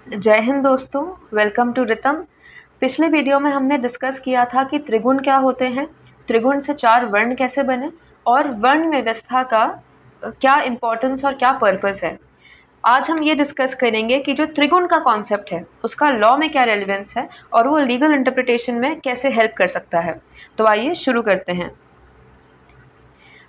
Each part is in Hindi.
जय हिंद दोस्तों, वेलकम टू रितम। पिछले वीडियो में हमने डिस्कस किया था कि त्रिगुण क्या होते हैं, त्रिगुण से चार वर्ण कैसे बने और वर्ण व्यवस्था का क्या इम्पोर्टेंस और क्या पर्पस है। आज हम ये डिस्कस करेंगे कि जो त्रिगुण का कॉन्सेप्ट है उसका लॉ में क्या रेलिवेंस है और वो लीगल इंटरप्रिटेशन में कैसे हेल्प कर सकता है। तो आइए शुरू करते हैं।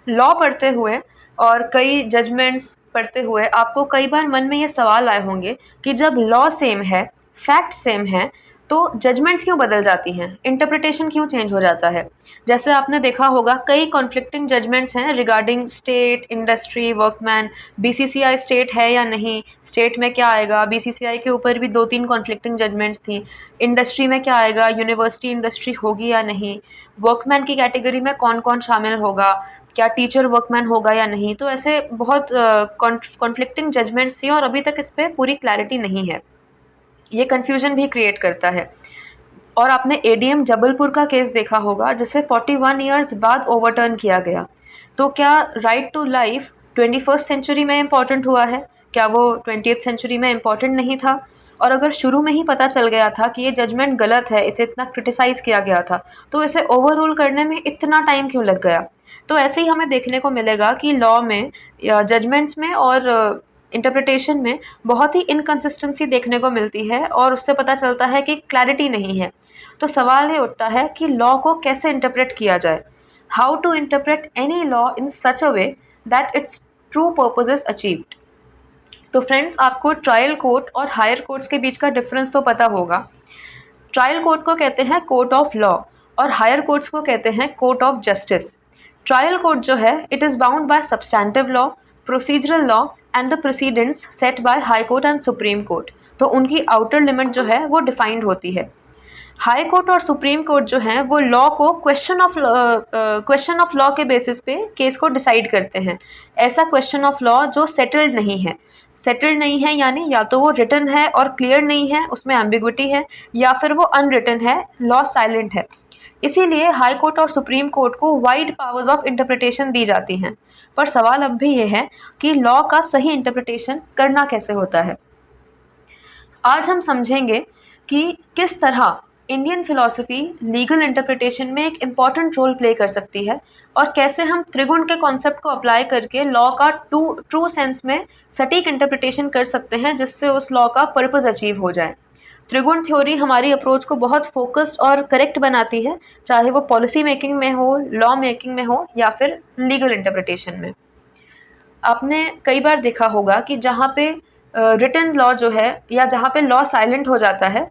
लॉ पढ़ते हुए और कई जजमेंट्स पढ़ते हुए आपको कई बार मन में ये सवाल आए होंगे कि जब लॉ सेम है, फैक्ट सेम है, तो जजमेंट्स क्यों बदल जाती हैं, इंटरप्रिटेशन क्यों चेंज हो जाता है। जैसे आपने देखा होगा कई कॉन्फ्लिक्टिंग जजमेंट्स हैं regarding state, industry, workman. BCCI state है या नहीं, स्टेट में क्या आएगा, बीसीसीआई के ऊपर भी 2-3 कॉन्फ्लिक्टिंग जजमेंट्स थी। इंडस्ट्री में क्या आएगा, यूनिवर्सिटी इंडस्ट्री होगी या नहीं, वर्कमैन की कैटेगरी में कौन कौन शामिल होगा, क्या टीचर वर्कमैन होगा या नहीं। तो ऐसे बहुत कॉन्फ्लिक्टिंग जजमेंट्स थी और अभी तक इस पर पूरी क्लैरिटी नहीं है। ये कन्फ्यूजन भी क्रिएट करता है। और आपने एडीएम जबलपुर का केस देखा होगा जिसे 41 ईयर्स बाद ओवरटर्न किया गया। तो क्या right to life 21st century में इम्पॉर्टेंट हुआ है, क्या वो 20th सेंचुरी में इम्पॉर्टेंट नहीं था। और अगर शुरू में ही पता चल गया था कि ये जजमेंट गलत है, इसे इतना क्रिटिसाइज़ किया गया था, तो इसे ओवर रूल करने में इतना टाइम क्यों लग गया। तो ऐसे ही हमें देखने को मिलेगा कि लॉ में या जजमेंट्स में और इंटरप्रिटेशन में बहुत ही इनकन्सिस्टेंसी देखने को मिलती है और उससे पता चलता है कि क्लैरिटी नहीं है। तो सवाल ये उठता है कि लॉ को कैसे इंटरप्रेट किया जाए, how to interpret any law in such a way that its true purpose is achieved. तो फ्रेंड्स, आपको ट्रायल कोर्ट और हायर कोर्ट्स के बीच का डिफरेंस तो पता होगा। ट्रायल कोर्ट को कहते हैं कोर्ट ऑफ लॉ और हायर कोर्ट्स को कहते हैं court of justice. Trial court जो है it is bound by substantive law, procedural law and the precedents set by high court and supreme court. तो उनकी आउटर लिमिट जो है वो डिफाइंड होती है। हाई कोर्ट और सुप्रीम कोर्ट जो हैं वो लॉ को क्वेश्चन ऑफ लॉ के बेसिस पे केस को डिसाइड करते हैं। ऐसा क्वेश्चन ऑफ लॉ जो सेटल्ड नहीं है, सेटल्ड नहीं है यानी या तो वो रिटन है और क्लियर नहीं है, उसमें एम्बिग्विटी है, या फिर वो अनरिटन है, लॉ साइलेंट है। इसीलिए हाई कोर्ट और सुप्रीम कोर्ट को वाइड पावर्स ऑफ इंटरप्रिटेशन दी जाती हैं। पर सवाल अब भी ये है कि लॉ का सही इंटरप्रिटेशन करना कैसे होता है। आज हम समझेंगे कि किस तरह इंडियन फिलॉसफी लीगल इंटरप्रिटेशन में एक इम्पॉर्टेंट रोल प्ले कर सकती है और कैसे हम त्रिगुण के कॉन्सेप्ट को अप्लाई करके लॉ का ट्रू सेंस में सटीक इंटरप्रिटेशन कर सकते हैं जिससे उस लॉ का पर्पस अचीव हो जाए। त्रिगुण थ्योरी हमारी अप्रोच को बहुत फोकस्ड और करेक्ट बनाती है, चाहे वो पॉलिसी मेकिंग में हो, लॉ मेकिंग में हो या फिर लीगल इंटरप्रिटेशन में। आपने कई बार देखा होगा कि जहाँ पे रिटन लॉ जो है या जहाँ पे लॉ साइलेंट हो जाता है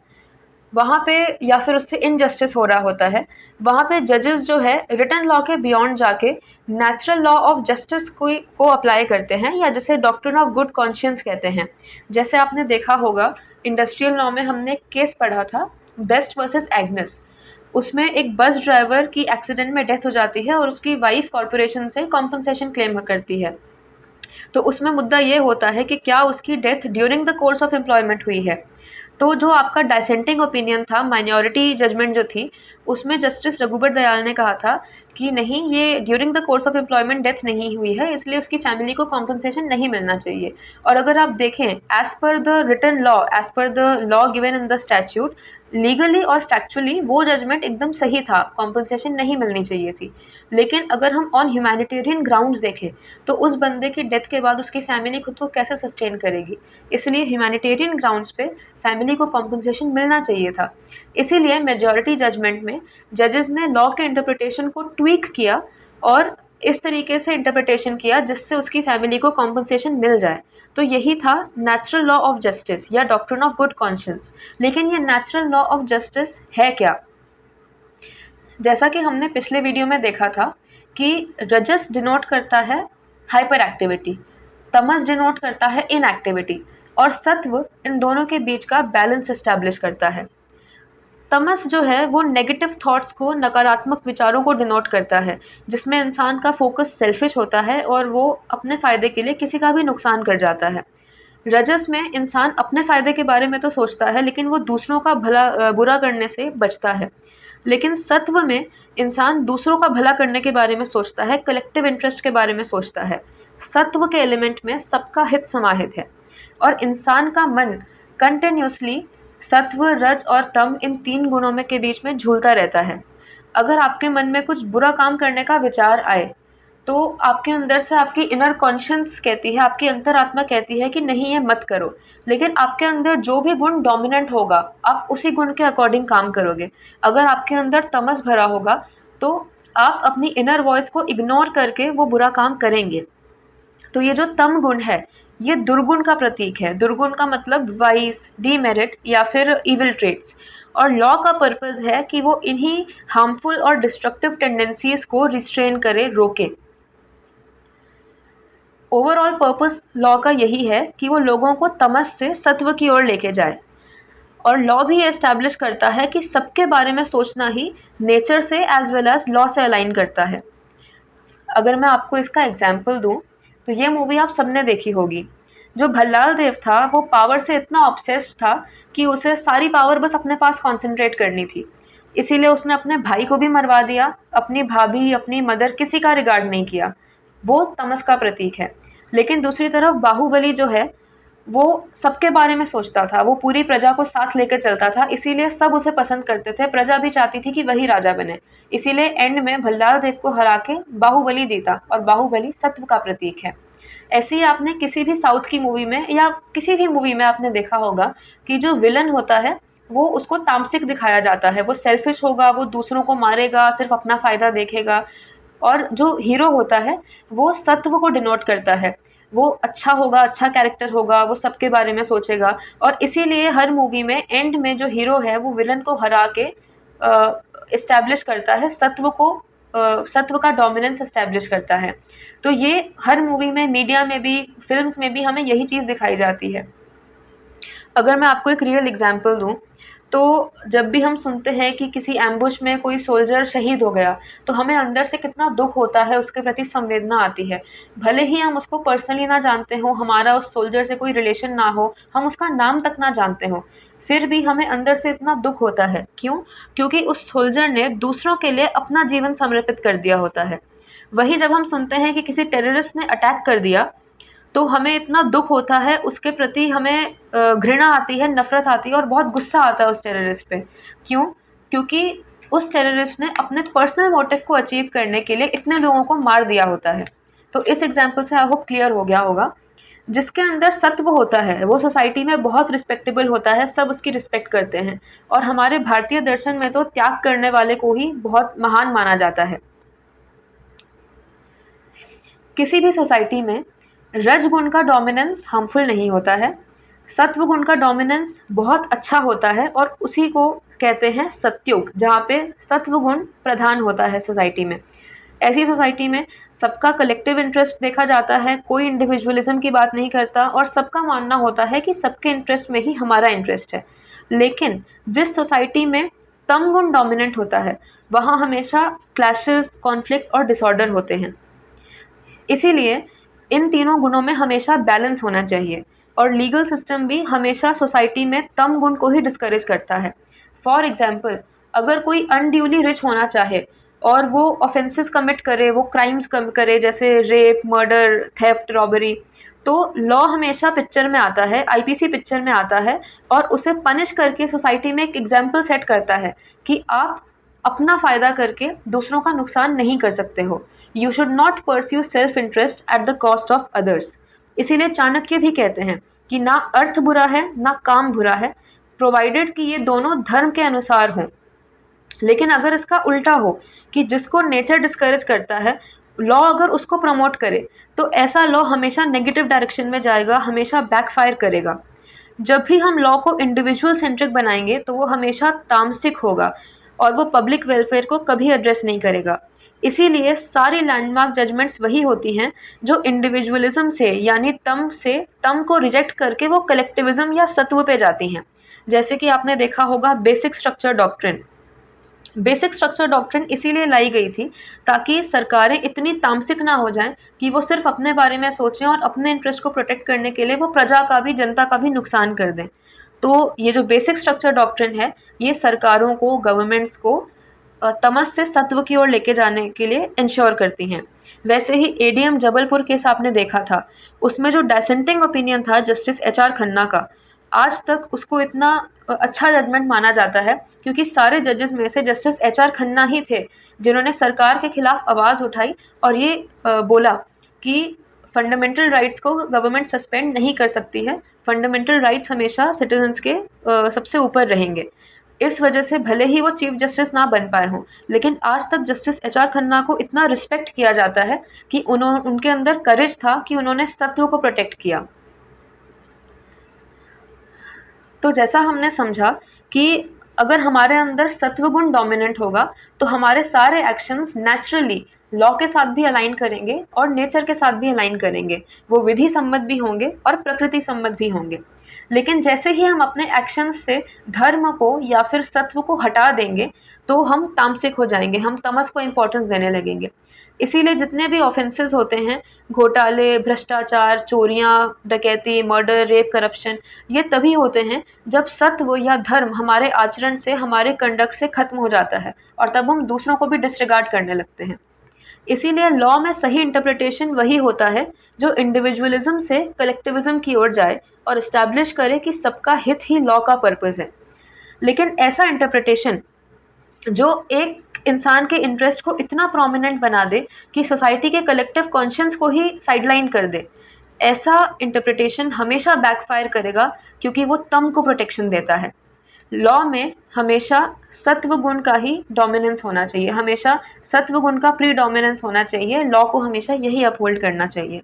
वहाँ पे, या फिर उससे इनजस्टिस हो रहा होता है, वहाँ पे जजेस जो है रिटन लॉ के बियॉन्ड जाके नेचुरल लॉ ऑफ जस्टिस को अप्लाई करते हैं या जिसे डॉक्ट्रिन ऑफ गुड कॉन्शियंस कहते हैं। जैसे आपने देखा होगा इंडस्ट्रियल लॉ में हमने एक केस पढ़ा था बेस्ट वर्सेस एग्नेस। उसमें एक बस ड्राइवर की एक्सीडेंट में डेथ हो जाती है और उसकी वाइफ कॉरपोरेशन से कॉम्पनसेशन क्लेम करती है। तो उसमें मुद्दा ये होता है कि क्या उसकी death during the course of employment हुई है। तो जो आपका डाइसेंटिंग ओपिनियन था, माइनॉरिटी जजमेंट जो थी, उसमें जस्टिस रघुबर दयाल ने कहा था कि नहीं, ये during the course of employment death नहीं हुई है, इसलिए उसकी फैमिली को कॉम्पनसेशन नहीं मिलना चाहिए। और अगर आप देखें as per the written law, as per the law given in the statute, legally और फैक्चुअली वो जजमेंट एकदम सही था, कॉम्पनसेशन नहीं मिलनी चाहिए थी। लेकिन अगर हम ऑन ह्यूमैनिटेरियन ग्राउंड्स देखें तो उस बंदे की डेथ के बाद उसकी फैमिली खुद को कैसे सस्टेन करेगी, इसलिए ह्यूमैनिटेरियन ग्राउंड्स पे फैमिली को कॉम्पनसेशन मिलना चाहिए था। इसीलिए मेजॉरिटी जजमेंट में जजेस ने लॉ के इंटरप्रिटेशन को ट्वीक किया और इस तरीके से इंटरप्रिटेशन किया जिससे उसकी फैमिली को कॉम्पनसेशन मिल जाए। तो यही था नेचुरल लॉ ऑफ जस्टिस या डॉक्ट्रिन ऑफ गुड कॉन्शियंस। लेकिन ये नेचुरल लॉ ऑफ जस्टिस है क्या? जैसा कि हमने पिछले वीडियो में देखा था कि रजस डिनोट करता है हाइपर एक्टिविटी, तमस डिनोट करता है इनएक्टिविटी, और सत्व इन दोनों के बीच का बैलेंस इस्टेब्लिश करता है। तमस जो है वो नेगेटिव थॉट्स को, नकारात्मक विचारों को डिनोट करता है, जिसमें इंसान का फोकस सेल्फिश होता है और वो अपने फ़ायदे के लिए किसी का भी नुकसान कर जाता है। रजस में इंसान अपने फ़ायदे के बारे में तो सोचता है लेकिन वो दूसरों का बुरा करने से बचता है। लेकिन सत्व में इंसान दूसरों का भला करने के बारे में सोचता है, कलेक्टिव इंटरेस्ट के बारे में सोचता है। सत्व के एलिमेंट में सबका हित समाहित है और इंसान का मन कंटिन्यूसली सत्व, रज और तम इन 3 गुणों में के बीच में झूलता रहता है। अगर आपके मन में कुछ बुरा काम करने का विचार आए, तो आपके अंदर से आपकी इनर कॉन्शियस कहती है, आपकी अंतरात्मा कहती है कि नहीं, ये मत करो। लेकिन आपके अंदर जो भी गुण डोमिनेंट होगा, आप उसी गुण के अकॉर्डिंग काम करोगे। अगर आपके अंदर तमस भरा होगा, तो आप अपनी इनर वॉइस को इग्नोर करके वो बुरा काम करेंगे। तो ये जो तम गुण है, ये दुर्गुण का प्रतीक है। दुर्गुण का मतलब वाइस, डीमेरिट या फिर इविल ट्रेट्स। और लॉ का पर्पस है कि वो इन्हीं हार्मफुल और डिस्ट्रक्टिव टेंडेंसीज को रिस्ट्रेन करे, रोके। ओवरऑल पर्पस लॉ का यही है कि वो लोगों को तमस से सत्व की ओर लेके जाए। और लॉ भी एस्टैब्लिश करता है कि सबके बारे में सोचना ही नेचर से एज वेल एज लॉ से अलाइन करता है। अगर मैं आपको इसका एग्जाम्पल दूं, तो ये मूवी आप सबने देखी होगी। जो भल्लाल देव था, वो पावर से इतना ऑब्सेस्ड था कि उसे सारी पावर बस अपने पास कॉन्सेंट्रेट करनी थी। इसीलिए उसने अपने भाई को भी मरवा दिया, अपनी भाभी, अपनी मदर, किसी का रिगार्ड नहीं किया। वो तमस का प्रतीक है। लेकिन दूसरी तरफ बाहुबली जो है, वो सबके बारे में सोचता था, वो पूरी प्रजा को साथ लेकर चलता था, इसीलिए सब उसे पसंद करते थे, प्रजा भी चाहती थी कि वही राजा बने। इसीलिए एंड में भल्लाल देव को हरा के बाहुबली जीता, और बाहुबली सत्व का प्रतीक है। ऐसे ही आपने किसी भी साउथ की मूवी में या किसी भी मूवी में आपने देखा होगा कि जो विलन होता है, वो उसको तामसिक दिखाया जाता है, वो सेल्फिश होगा, वो दूसरों को मारेगा, सिर्फ अपना फ़ायदा देखेगा। और जो हीरो होता है, वो सत्व को डिनोट करता है, वो अच्छा होगा, अच्छा कैरेक्टर होगा, वो सबके बारे में सोचेगा। और इसीलिए हर मूवी में एंड में जो हीरो है, वो विलन को हरा के इस्टेब्लिश करता है सत्व को, सत्व का डोमिनेंस इस्टेब्लिश करता है। तो ये हर मूवी में, मीडिया में भी, फिल्म्स में भी हमें यही चीज़ दिखाई जाती है। अगर मैं आपको एक रियल एग्जांपल दूं, तो जब भी हम सुनते हैं कि किसी एम्बुश में कोई सोल्जर शहीद हो गया, तो हमें अंदर से कितना दुख होता है, उसके प्रति संवेदना आती है। भले ही हम उसको पर्सनली ना जानते हो, हमारा उस सोल्जर से कोई रिलेशन ना हो, हम उसका नाम तक ना जानते हो, फिर भी हमें अंदर से इतना दुख होता है। क्यों? क्योंकि उस सोल्जर ने दूसरों के लिए अपना जीवन समर्पित कर दिया होता है। वहीं जब हम सुनते हैं कि किसी टेररिस्ट ने अटैक कर दिया, तो हमें इतना दुख होता है, उसके प्रति हमें घृणा आती है, नफ़रत आती है, और बहुत गुस्सा आता है उस टेररिस्ट पे। क्यों? क्योंकि उस टेररिस्ट ने अपने पर्सनल मोटिव को अचीव करने के लिए इतने लोगों को मार दिया होता है। तो इस एग्जाम्पल से आई होप क्लियर हो गया होगा। जिसके अंदर सत्व होता है, वो सोसाइटी में बहुत रिस्पेक्टेबल होता है, सब उसकी रिस्पेक्ट करते हैं। और हमारे भारतीय दर्शन में तो त्याग करने वाले को ही बहुत महान माना जाता है। किसी भी सोसाइटी में रज गुण का डोमिनेंस हार्मफुल नहीं होता है, सत्व गुण का डोमिनेंस बहुत अच्छा होता है, और उसी को कहते हैं सत्युग, जहाँ पे सत्व गुण प्रधान होता है सोसाइटी में। ऐसी सोसाइटी में सबका कलेक्टिव इंटरेस्ट देखा जाता है, कोई इंडिविजुअलिज्म की बात नहीं करता, और सबका मानना होता है कि सबके इंटरेस्ट में ही हमारा इंटरेस्ट है। लेकिन जिस सोसाइटी में तम गुण डोमिनेंट होता है, वहाँ हमेशा क्लैशेस, कॉन्फ्लिक्ट और डिसऑर्डर होते हैं। इसीलिए इन तीनों गुणों में हमेशा बैलेंस होना चाहिए, और लीगल सिस्टम भी हमेशा सोसाइटी में तम गुण को ही डिस्करेज करता है। फॉर एग्जाम्पल, अगर कोई अनड्यूली रिच होना चाहे और वो ऑफेंसेस कमिट करे, वो क्राइम्स करे, जैसे रेप, मर्डर, थेफ्ट, रॉबरी, तो लॉ हमेशा पिक्चर में आता है, आईपीसी पिक्चर में आता है, और उसे पनिश करके सोसाइटी में एक एग्जाम्पल सेट करता है कि आप अपना फ़ायदा करके दूसरों का नुकसान नहीं कर सकते हो। You should not pursue self interest at the cost of others. इसीलिए चाणक्य भी कहते हैं कि ना अर्थ बुरा है, ना काम बुरा है, प्रोवाइडेड कि ये दोनों धर्म के अनुसार हों। लेकिन अगर इसका उल्टा हो कि जिसको नेचर डिस्करेज करता है, लॉ अगर उसको प्रमोट करे, तो ऐसा लॉ हमेशा नेगेटिव डायरेक्शन में जाएगा, हमेशा बैकफायर करेगा। जब भी हम लॉ को इंडिविजुअल सेंट्रिक बनाएंगे, तो वो हमेशा तामसिक होगा, और वो पब्लिक वेलफेयर को कभी एड्रेस नहीं करेगा। इसीलिए सारी लैंडमार्क जजमेंट्स वही होती हैं जो इंडिविजुअलिज्म से, यानी तम को रिजेक्ट करके वो कलेक्टिविज्म या सत्व पे जाती हैं। जैसे कि आपने देखा होगा basic structure doctrine. Basic structure doctrine इसीलिए लाई गई थी ताकि सरकारें इतनी तामसिक ना हो जाएं कि वो सिर्फ अपने बारे में सोचें, और अपने इंटरेस्ट को प्रोटेक्ट करने के लिए वो प्रजा का भी, जनता का भी नुकसान कर दें। तो ये जो बेसिक स्ट्रक्चर डॉक्ट्रिन है, ये सरकारों को, गवर्नमेंट्स को तमस से सत्व की ओर लेके जाने के लिए इंश्योर करती हैं। वैसे ही एडीएम जबलपुर केस आपने देखा था, उसमें जो डिसेंटिंग ओपिनियन था जस्टिस एचआर खन्ना का, आज तक उसको इतना अच्छा जजमेंट माना जाता है क्योंकि सारे जजेस में से जस्टिस एच.आर. खन्ना ही थे जिन्होंने सरकार के खिलाफ आवाज़ उठाई और ये बोला कि फंडामेंटल राइट्स को गवर्नमेंट सस्पेंड नहीं कर सकती है, फंडामेंटल राइट्स हमेशा सिटीजन्स के सबसे ऊपर रहेंगे। इस वजह से भले ही वो चीफ जस्टिस ना बन पाए हों, लेकिन आज तक जस्टिस एच.आर. खन्ना को इतना रिस्पेक्ट किया जाता है कि उनके अंदर करेज था कि उन्होंने सत्व को प्रोटेक्ट किया। तो जैसा हमने समझा कि अगर हमारे अंदर सत्वगुण डोमिनेंट होगा तो हमारे सारे एक्शंस नेचुरली लॉ के साथ भी अलाइन करेंगे और नेचर के साथ भी अलाइन करेंगे, वो विधि सम्मत भी होंगे और प्रकृति सम्मत भी होंगे। लेकिन जैसे ही हम अपने एक्शंस से धर्म को या फिर सत्व को हटा देंगे तो हम तामसिक हो जाएंगे, हम तमस को इम्पोर्टेंस देने लगेंगे। इसीलिए जितने भी ऑफेंसेस होते हैं, घोटाले, भ्रष्टाचार, चोरियाँ, डकैती, मर्डर, रेप, करप्शन, ये तभी होते हैं जब सत्व या धर्म हमारे आचरण से, हमारे कंडक्ट से खत्म हो जाता है और तब हम दूसरों को भी डिसरिगार्ड करने लगते हैं। इसीलिए लॉ में सही इंटरप्रिटेशन वही होता है जो इंडिविजुअलिज्म से कलेक्टिविज्म की ओर जाए और इस्टेब्लिश करे कि सबका हित ही लॉ का पर्पस है। लेकिन ऐसा इंटरप्रिटेशन जो एक इंसान के इंटरेस्ट को इतना प्रोमिनेंट बना दे कि सोसाइटी के कलेक्टिव कॉन्शियंस को ही साइडलाइन कर दे, ऐसा इंटरप्रिटेशन हमेशा बैकफायर करेगा क्योंकि वो तम को प्रोटेक्शन देता है। लॉ में हमेशा सत्व गुण का ही डोमिनेंस होना चाहिए, हमेशा सत्व गुण का प्रीडोमिनेंस होना चाहिए, लॉ को हमेशा यही अपहोल्ड करना चाहिए।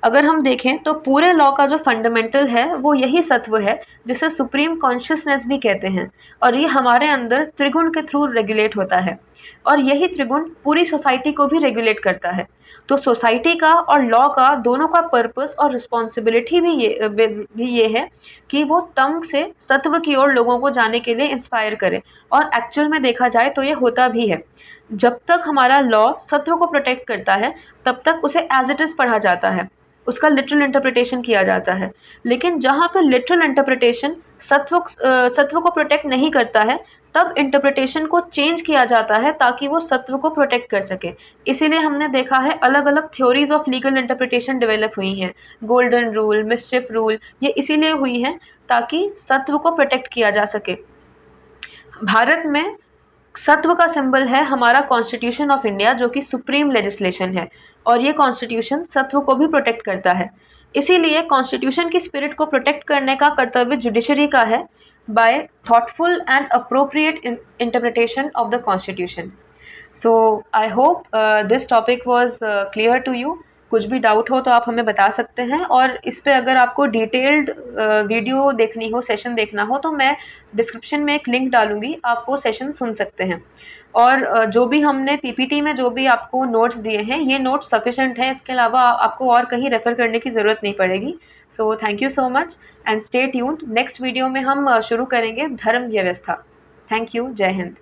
अगर हम देखें तो पूरे लॉ का जो फंडामेंटल है वो यही सत्व है जिसे सुप्रीम कॉन्शियसनेस भी कहते हैं, और ये हमारे अंदर त्रिगुण के थ्रू रेगुलेट होता है और यही त्रिगुण पूरी सोसाइटी को भी रेगुलेट करता है। तो सोसाइटी का और लॉ का दोनों का पर्पस और रिस्पॉन्सिबिलिटी भी ये है कि वो तम से सत्व की ओर लोगों को जाने के लिए इंस्पायर करे, और एक्चुअल में देखा जाए तो ये होता भी है। जब तक हमारा लॉ सत्व को प्रोटेक्ट करता है तब तक उसे एज इट इज़ पढ़ा जाता है, उसका लिटरल इंटरप्रिटेशन किया जाता है। लेकिन जहाँ पर लिटरल इंटरप्रिटेशन सत्व को प्रोटेक्ट नहीं करता है तब इंटरप्रिटेशन को चेंज किया जाता है ताकि वो सत्व को प्रोटेक्ट कर सके। इसीलिए हमने देखा है अलग अलग theories of legal interpretation develop हुई हैं, गोल्डन रूल, मिस्चिफ रूल, ये इसीलिए हुई हैं ताकि सत्व को प्रोटेक्ट किया जा सके। भारत में सत्व का सिंबल है हमारा कॉन्स्टिट्यूशन ऑफ इंडिया जो कि सुप्रीम लेजिस्लेशन है, और ये कॉन्स्टिट्यूशन सत्व को भी प्रोटेक्ट करता है। इसीलिए कॉन्स्टिट्यूशन की स्पिरिट को प्रोटेक्ट करने का कर्तव्य जुडिशरी का है by thoughtful and appropriate interpretation of the constitution. So I hope this topic was clear to you. कुछ भी डाउट हो तो आप हमें बता सकते हैं, और इस पे अगर आपको डिटेल्ड वीडियो देखनी हो, सेशन देखना हो, तो मैं डिस्क्रिप्शन में एक लिंक डालूंगी, आप वो सेशन सुन सकते हैं। और जो भी हमने पीपीटी में जो भी आपको नोट्स दिए हैं, ये नोट्स सफिशेंट हैं, इसके अलावा आपको और कहीं रेफ़र करने की ज़रूरत नहीं पड़ेगी। So thank you so much and stay tuned. Next video में हम शुरू करेंगे धर्म व्यवस्था। Thank you. जय हिंद।